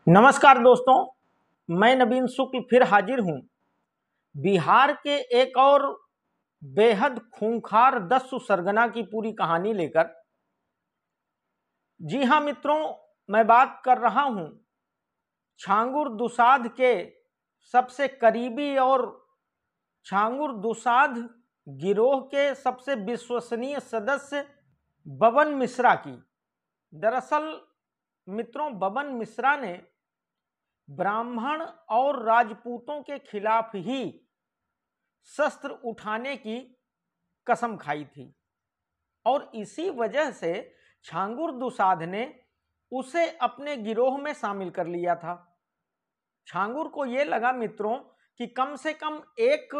नमस्कार दोस्तों, मैं नवीन शुक्ल फिर हाजिर हूं बिहार के एक और बेहद खूंखार दस्यु सरगना की पूरी कहानी लेकर। जी हां मित्रों, मैं बात कर रहा हूं छांगुर दुसाध के सबसे करीबी और छांगुर दुसाध गिरोह के सबसे विश्वसनीय सदस्य बबन मिश्रा की। दरअसल मित्रों, बबन मिश्रा ने ब्राह्मण और राजपूतों के खिलाफ ही शस्त्र उठाने की कसम खाई थी और इसी वजह से छांगुर दुसाध ने उसे अपने गिरोह में शामिल कर लिया था। छांगुर को यह लगा मित्रों कि कम से कम एक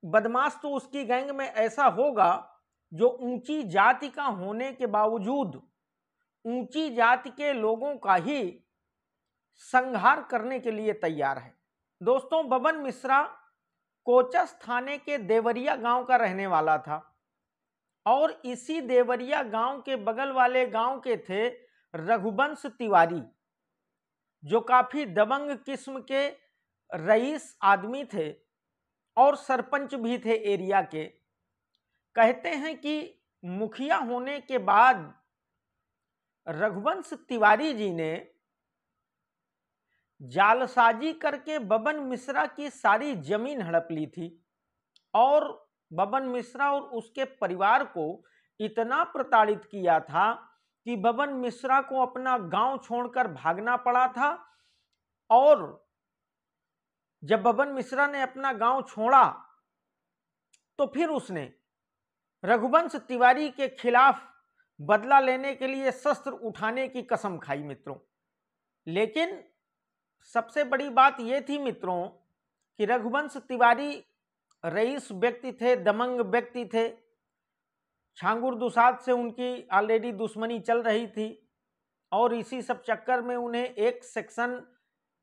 बदमाश तो उसकी गैंग में ऐसा होगा जो ऊंची जाति का होने के बावजूद ऊंची जाति के लोगों का ही संहार करने के लिए तैयार है। दोस्तों, बबन मिश्रा कोचस थाने के देवरिया गांव का रहने वाला था और इसी देवरिया गांव के बगल वाले गांव के थे रघुवंश तिवारी, जो काफी दबंग किस्म के रईस आदमी थे और सरपंच भी थे एरिया के। कहते हैं कि मुखिया होने के बाद रघुवंश तिवारी जी ने जालसाजी करके बबन मिश्रा की सारी जमीन हड़प ली थी और बबन मिश्रा और उसके परिवार को इतना प्रताड़ित किया था कि बबन मिश्रा को अपना गांव छोड़कर भागना पड़ा था। और जब बबन मिश्रा ने अपना गांव छोड़ा तो फिर उसने रघुवंश तिवारी के खिलाफ बदला लेने के लिए शस्त्र उठाने की कसम खाई मित्रों। लेकिन सबसे बड़ी बात यह थी मित्रों कि रघुवंश तिवारी रईस व्यक्ति थे, दमंग व्यक्ति थे। छांगुर दुसाध से उनकी ऑलरेडी दुश्मनी चल रही थी और इसी सब चक्कर में उन्हें एक सेक्शन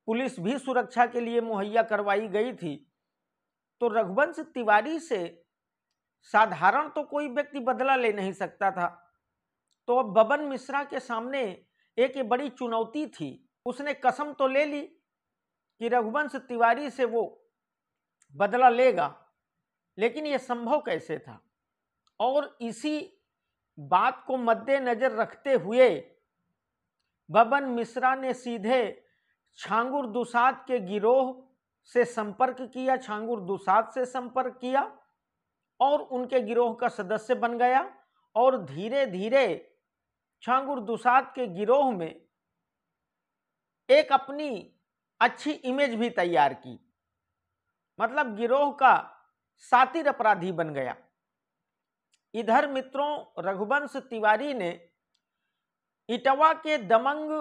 पुलिस भी सुरक्षा के लिए मुहैया करवाई गई थी। तो रघुवंश तिवारी से साधारण तो कोई व्यक्ति बदला ले नहीं सकता था। तो अब बबन मिश्रा के सामने एक बड़ी चुनौती थी। उसने कसम तो ले ली कि रघुवंश तिवारी से वो बदला लेगा, लेकिन यह संभव कैसे था। और इसी बात को मद्देनजर रखते हुए बबन मिश्रा ने सीधे छांगुर दुसाध के गिरोह से संपर्क किया, छांगुर दुसाध से संपर्क किया और उनके गिरोह का सदस्य बन गया और धीरे धीरे छांगुर दुसाध के गिरोह में एक अपनी अच्छी इमेज भी तैयार की। मतलब गिरोह का शातिर अपराधी बन गया। इधर मित्रों, रघुवंश तिवारी ने इटवा के दमंग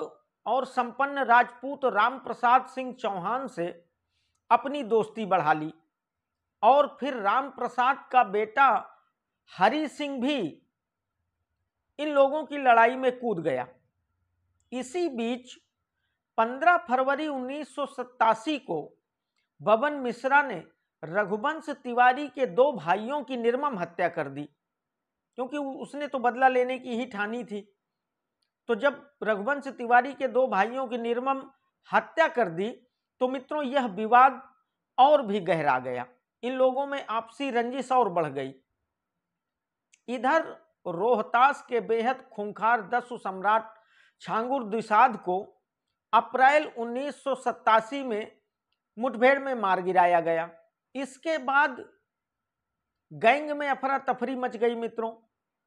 और संपन्न राजपूत राम प्रसाद सिंह चौहान से अपनी दोस्ती बढ़ा ली और फिर राम प्रसाद का बेटा हरि सिंह भी इन लोगों की लड़ाई में कूद गया। इसी बीच 15 फरवरी 1987 को बबन मिश्रा ने रघुवंश तिवारी के 2 भाइयों की निर्मम हत्या कर दी, क्योंकि उसने तो बदला लेने की ही ठानी थी। तो जब रघुवंश तिवारी के 2 भाइयों की निर्मम हत्या कर दी तो मित्रों यह विवाद और भी गहरा गया। इन लोगों में आपसी रंजिश और बढ़ गई। इधर रोहतास के बेहद खूंखार दस्यु सम्राट छांगुर दुसाध को अप्रैल 1987 में मुठभेड़ में मार गिराया गया। इसके बाद गैंग में अफरा तफरी मच गई मित्रों।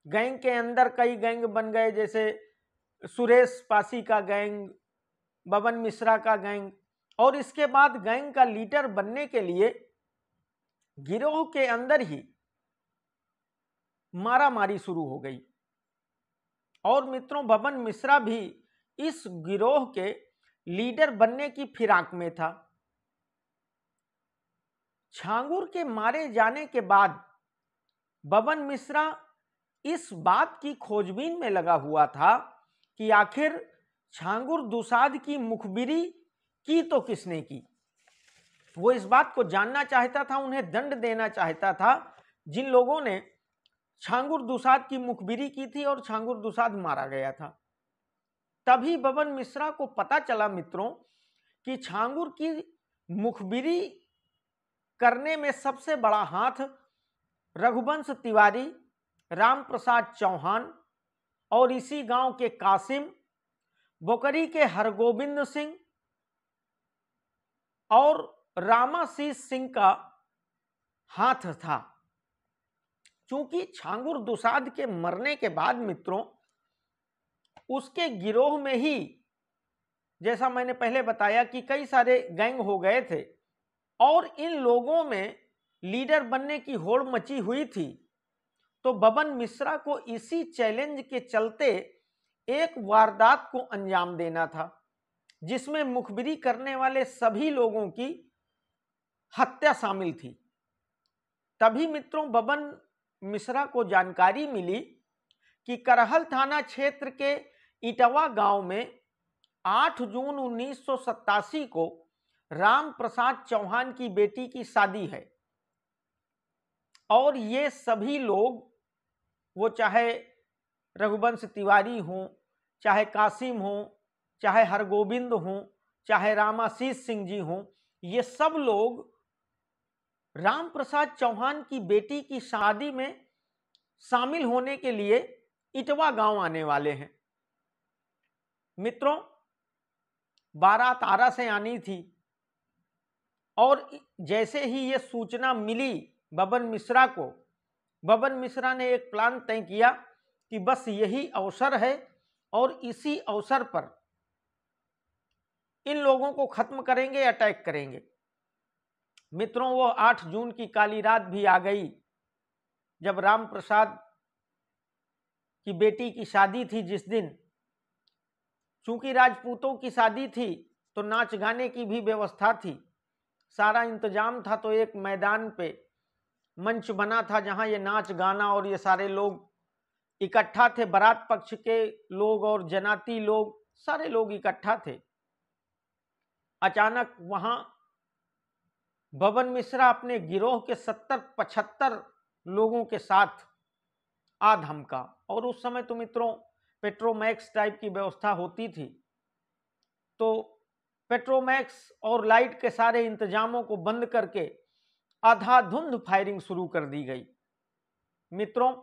गैंग के अंदर कई गैंग बन गए, जैसे सुरेश पासी का गैंग, बबन मिश्रा का गैंग। और इसके बाद गैंग का लीडर बनने के लिए गिरोह के अंदर ही मारामारी शुरू हो गई और मित्रों बबन मिश्रा भी इस गिरोह के लीडर बनने की फिराक में था। छांगुर के मारे जाने के बाद बबन मिश्रा इस बात की खोजबीन में लगा हुआ था कि आखिर छांगुर दुसाध की मुखबिरी की तो किसने की। वो इस बात को जानना चाहता था, उन्हें दंड देना चाहता था जिन लोगों ने छांगुर दुसाध की मुखबिरी की थी और छांगुर दुसाध मारा गया था। तभी बबन मिश्रा को पता चला मित्रों कि छांगुर की मुखबिरी करने में सबसे बड़ा हाथ रघुवंश तिवारी, राम प्रसाद चौहान और इसी गांव के कासिम, बोकरी के हरगोविंद सिंह और रामाशीष सिंह का हाथ था। चूंकि छांगुर दुसाध के मरने के बाद मित्रों उसके गिरोह में ही, जैसा मैंने पहले बताया कि कई सारे गैंग हो गए थे और इन लोगों में लीडर बनने की होड़ मची हुई थी, तो बबन मिश्रा को इसी चैलेंज के चलते एक वारदात को अंजाम देना था जिसमें मुखबिरी करने वाले सभी लोगों की हत्या शामिल थी। तभी मित्रों बबन मिश्रा को जानकारी मिली कि करहल थाना क्षेत्र के इटवा गांव में 8 जून 1987 को राम प्रसाद चौहान की बेटी की शादी है और ये सभी लोग, वो चाहे रघुवंश तिवारी हों, चाहे कासिम हों, चाहे हरगोविंद हों, चाहे रामाशीष सिंह जी हों, ये सब लोग राम प्रसाद चौहान की बेटी की शादी में शामिल होने के लिए इटवा गांव आने वाले हैं। मित्रों बारात आरा से आनी थी और जैसे ही ये सूचना मिली बबन मिश्रा को, बबन मिश्रा ने एक प्लान तय किया कि बस यही अवसर है और इसी अवसर पर इन लोगों को खत्म करेंगे, अटैक करेंगे। मित्रों वो 8 जून की काली रात भी आ गई जब राम प्रसाद की बेटी की शादी थी। जिस दिन चूंकि राजपूतों की शादी थी तो नाच गाने की भी व्यवस्था थी, सारा इंतजाम था। तो एक मैदान पे मंच बना था जहां ये नाच गाना और ये सारे लोग इकट्ठा थे, बारात पक्ष के लोग और जनाती लोग, सारे लोग इकट्ठा थे। अचानक वहां बबन मिश्रा अपने गिरोह के 70-75 लोगों के साथ आ धमका और उस समय तो मित्रों पेट्रोमैक्स टाइप की व्यवस्था होती थी, तो पेट्रोमैक्स और लाइट के सारे इंतजामों को बंद करके आधाधुंध फायरिंग शुरू कर दी गई। मित्रों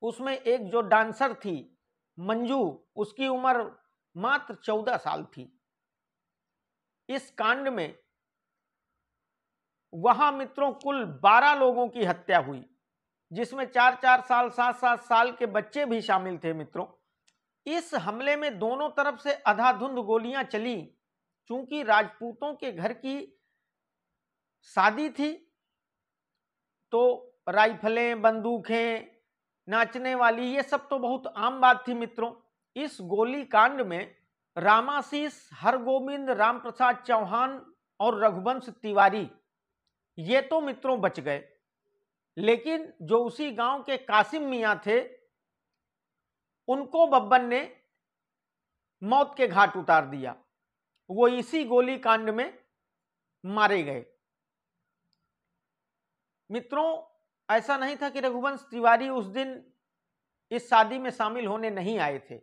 उसमें एक जो डांसर थी मंजू, उसकी उम्र मात्र 14 साल थी। इस कांड में वहां मित्रों कुल 12 लोगों की हत्या हुई, जिसमें 4-4 साल 7-7 साल के बच्चे भी शामिल थे। मित्रों इस हमले में दोनों तरफ से आधाधुंध गोलियां चली। चूंकि राजपूतों के घर की शादी थी तो राइफलें, बंदूकें, नाचने वाली, ये सब तो बहुत आम बात थी। मित्रों इस गोली कांड में रामाशीष, हरगोविंद, राम प्रसाद चौहान और रघुवंश तिवारी ये तो मित्रों बच गए, लेकिन जो उसी गांव के कासिम मियां थे उनको बब्बन ने मौत के घाट उतार दिया। वो इसी गोली कांड में मारे गए। मित्रों ऐसा नहीं था कि रघुवंश तिवारी उस दिन इस शादी में शामिल होने नहीं आए थे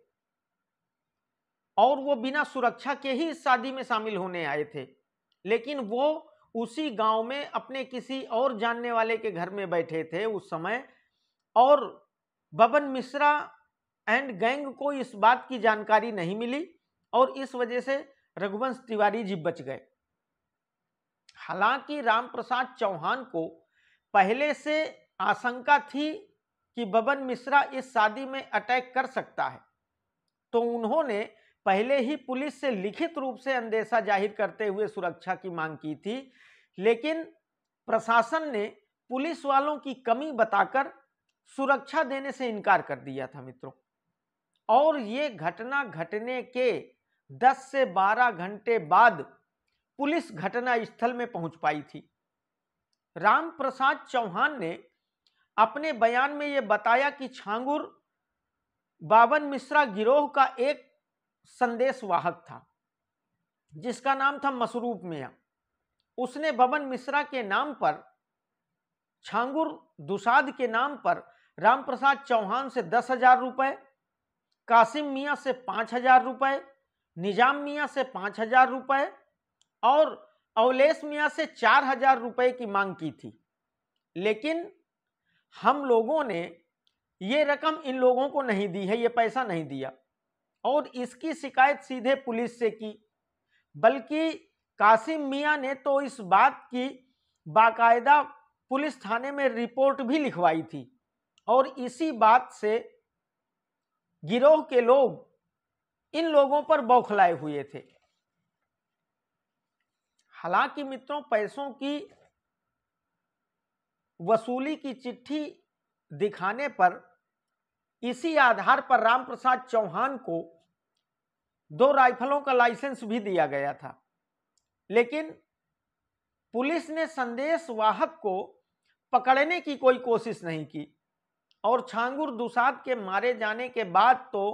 और वो बिना सुरक्षा के ही इस शादी में शामिल होने आए थे, लेकिन वो उसी गांव में अपने किसी और जानने वाले के घर में बैठे थे उस समय, और बबन मिश्रा एंड गैंग को इस बात की जानकारी नहीं मिली और इस वजह से रघुवंश तिवारी जी बच गए। हालांकि राम प्रसाद चौहान को पहले से आशंका थी कि बबन मिश्रा इस शादी में अटैक कर सकता है, तो उन्होंने पहले ही पुलिस से लिखित रूप से अंदेशा जाहिर करते हुए सुरक्षा की मांग की थी, लेकिन प्रशासन ने पुलिस वालों की कमी बताकर सुरक्षा देने से इनकार कर दिया था। मित्रों और ये घटना घटने के 10 से 12 घंटे बाद पुलिस घटना स्थल में पहुंच पाई थी। राम प्रसाद चौहान ने अपने बयान में यह बताया कि छांगुर बबन मिश्रा गिरोह का एक संदेश वाहक था जिसका नाम था मसरूफ मियां। उसने बबन मिश्रा के नाम पर, छांगुर दुसाध के नाम पर राम प्रसाद चौहान से 10,000 रुपए कासिम मियाँ से 5,000 रुपये, निजाम मियाँ से 5,000 रुपये और अवलेश मियाँ से 4,000 रुपये की मांग की थी। लेकिन हम लोगों ने ये रकम इन लोगों को नहीं दी है, ये पैसा नहीं दिया और इसकी शिकायत सीधे पुलिस से की। बल्कि कासिम मियाँ ने तो इस बात की बाकायदा पुलिस थाने में रिपोर्ट भी लिखवाई थी और इसी बात से गिरोह के लोग इन लोगों पर बौखलाए हुए थे। हालांकि मित्रों, पैसों की वसूली की चिट्ठी दिखाने पर इसी आधार पर रामप्रसाद चौहान को 2 राइफलों का लाइसेंस भी दिया गया था। लेकिन पुलिस ने संदेश वाहक को पकड़ने की कोई कोशिश नहीं की और छांगुर दुसाद के मारे जाने के बाद तो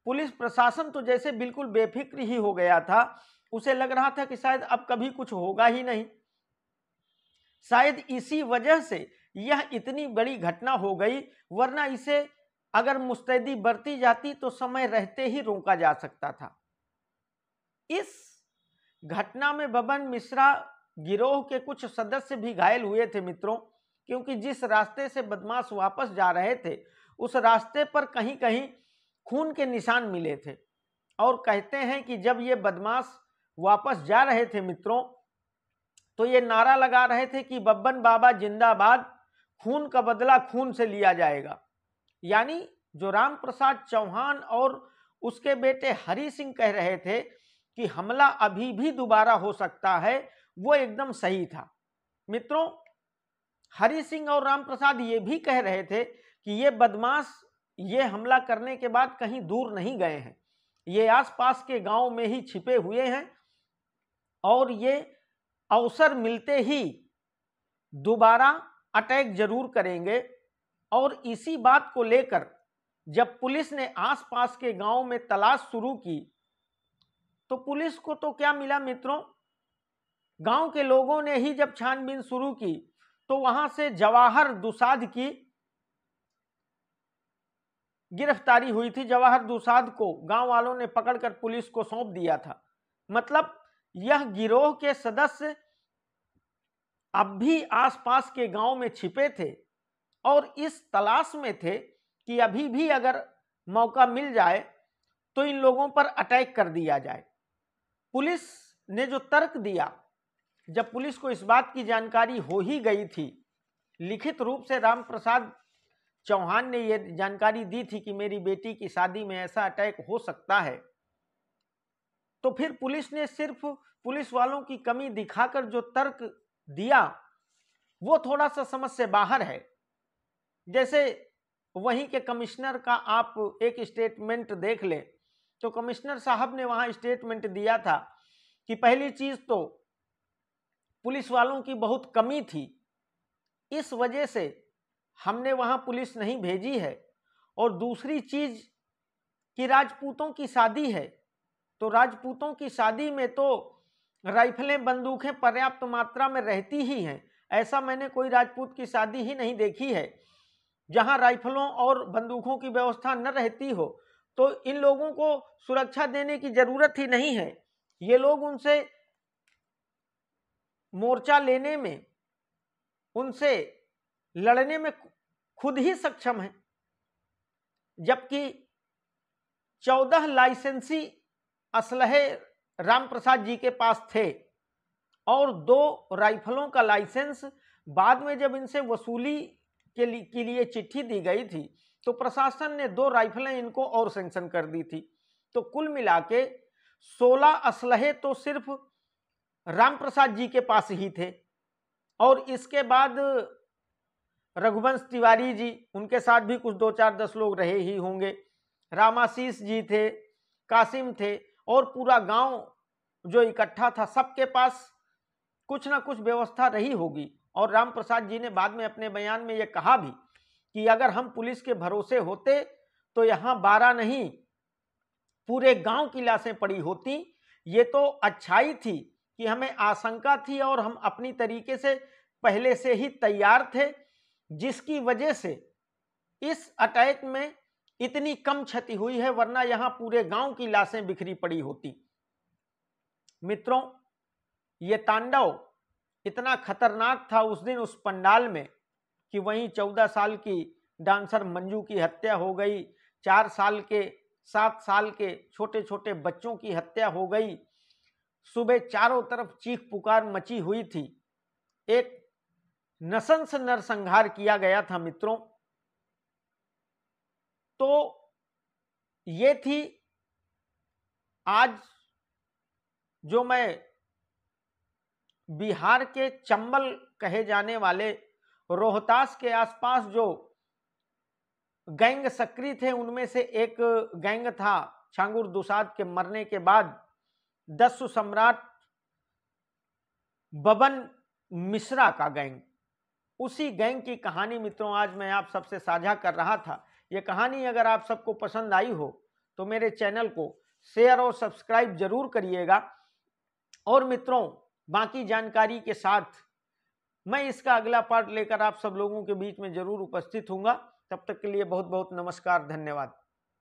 पुलिस प्रशासन तो जैसे बिल्कुल बेफिक्र ही हो गया था। उसे लग रहा था कि शायद अब कभी कुछ होगा ही नहीं। शायद इसी वजह से यह इतनी बड़ी घटना हो गई, वरना इसे अगर मुस्तैदी बरती जाती तो समय रहते ही रोका जा सकता था। इस घटना में बबन मिश्रा गिरोह के कुछ सदस्य भी घायल हुए थे मित्रों, क्योंकि जिस रास्ते से बदमाश वापस जा रहे थे उस रास्ते पर कहीं कहीं खून के निशान मिले थे और कहते हैं कि जब ये बदमाश वापस जा रहे थे मित्रों तो ये नारा लगा रहे थे कि बब्बन बाबा जिंदाबाद, खून का बदला खून से लिया जाएगा। यानी जो रामप्रसाद चौहान और उसके बेटे हरि सिंह कह रहे थे कि हमला अभी भी दोबारा हो सकता है, वो एकदम सही था। मित्रों, हरि सिंह और रामप्रसाद ये भी कह रहे थे कि ये बदमाश ये हमला करने के बाद कहीं दूर नहीं गए हैं, ये आसपास के गांव में ही छिपे हुए हैं और ये अवसर मिलते ही दोबारा अटैक जरूर करेंगे। और इसी बात को लेकर जब पुलिस ने आसपास के गांव में तलाश शुरू की तो पुलिस को तो क्या मिला मित्रों, गांव के लोगों ने ही जब छानबीन शुरू की तो वहां से जवाहर दुसाद की गिरफ्तारी हुई थी। जवाहर दुसाद को गांव वालों ने पकड़कर पुलिस को सौंप दिया था। मतलब यह गिरोह के सदस्य अब भी आसपास के गांव में छिपे थे और इस तलाश में थे कि अभी भी अगर मौका मिल जाए तो इन लोगों पर अटैक कर दिया जाए। पुलिस ने जो तर्क दिया, जब पुलिस को इस बात की जानकारी हो ही गई थी, लिखित रूप से रामप्रसाद चौहान ने यह जानकारी दी थी कि मेरी बेटी की शादी में ऐसा अटैक हो सकता है, तो फिर पुलिस ने सिर्फ पुलिस वालों की कमी दिखाकर जो तर्क दिया वो थोड़ा सा समझ से बाहर है। जैसे वहीं के कमिश्नर का आप एक स्टेटमेंट देख लें तो कमिश्नर साहब ने वहां स्टेटमेंट दिया था कि पहली चीज तो पुलिस वालों की बहुत कमी थी, इस वजह से हमने वहां पुलिस नहीं भेजी है, और दूसरी चीज कि राजपूतों की शादी है तो राजपूतों की शादी में तो राइफलें बंदूकें पर्याप्त मात्रा में रहती ही हैं। ऐसा मैंने कोई राजपूत की शादी ही नहीं देखी है जहां राइफलों और बंदूकों की व्यवस्था न रहती हो। तो इन लोगों को सुरक्षा देने की जरूरत ही नहीं है, ये लोग उनसे मोर्चा लेने में, उनसे लड़ने में खुद ही सक्षम है। जबकि 14 लाइसेंसी असलहे रामप्रसाद जी के पास थे और 2 राइफलों का लाइसेंस बाद में जब इनसे वसूली के लिए चिट्ठी दी गई थी तो प्रशासन ने 2 राइफलें इनको और सैंक्शन कर दी थी। तो कुल मिला के 16 असलहे तो सिर्फ रामप्रसाद जी के पास ही थे। और इसके बाद रघुवंश तिवारी जी, उनके साथ भी कुछ 2-4-10 लोग रहे ही होंगे, रामाशीष जी थे, कासिम थे, और पूरा गांव जो इकट्ठा था सबके पास कुछ ना कुछ व्यवस्था रही होगी। और रामप्रसाद जी ने बाद में अपने बयान में ये कहा भी कि अगर हम पुलिस के भरोसे होते तो यहाँ 12 नहीं पूरे गांव की लाशें पड़ी होती। ये तो अच्छाई थी कि हमें आशंका थी और हम अपनी तरीके से पहले से ही तैयार थे, जिसकी वजह से इस अटैक में इतनी कम क्षति हुई है, वरना यहां पूरे गांव की लाशें बिखरी पड़ी होती। मित्रों, यह तांडव इतना खतरनाक था उस दिन उस पंडाल में कि वहीं 14 साल की डांसर मंजू की हत्या हो गई, 4 साल के 7 साल के छोटे छोटे बच्चों की हत्या हो गई। सुबह चारों तरफ चीख पुकार मची हुई थी। एक नृशंस नरसंहार किया गया था मित्रों। तो ये थी आज जो मैं बिहार के चंबल कहे जाने वाले रोहतास के आसपास जो गैंग सक्रिय थे उनमें से एक गैंग था छांगुर दुसाद के मरने के बाद दस्यु सम्राट बबन मिश्रा का गैंग। उसी गैंग की कहानी मित्रों आज मैं आप सबसे साझा कर रहा था। यह कहानी अगर आप सबको पसंद आई हो तो मेरे चैनल को शेयर और सब्सक्राइब जरूर करिएगा। और मित्रों, बाकी जानकारी के साथ मैं इसका अगला पार्ट लेकर आप सब लोगों के बीच में जरूर उपस्थित हूंगा। तब तक के लिए बहुत बहुत नमस्कार, धन्यवाद।